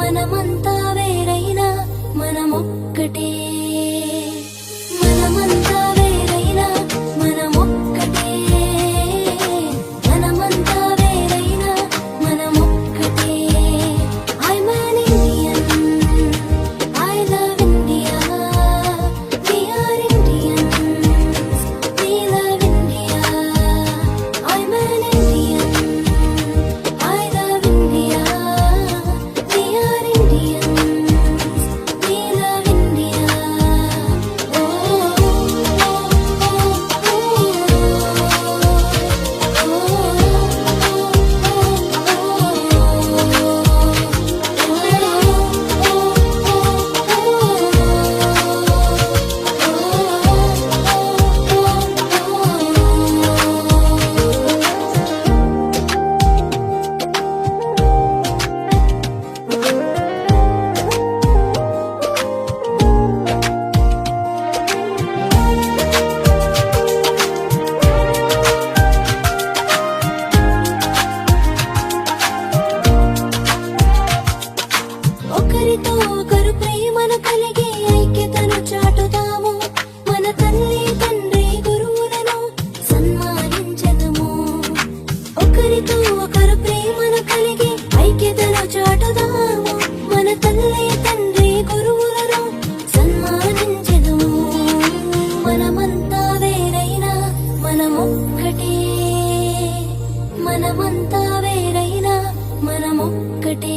మనమంతా వేరైనా మనమొక్కటే మనమంతా వేరైనా మనమొక్కటే మనమంతా వేరైనా మనమొక్కటే I'm an Indian I love India We are Indians We love India I'm an Indian I love India We are Indians We love India ఒకరితో ఒకరు ప్రేమను కలిగి ఐక్యతను చాటుదాము మన తల్లి తండ్రి గురువులను సన్మానించదము ఒకరితో ఒకరు ప్రేమను కలిగి ఐక్యతను చాటుదాము మన తల్లి తండ్రి గురువులను సన్మానించదము మనమంతా వేరైనా మనమొక్కటే మనమంతా వేరైనా మనమొక్కటే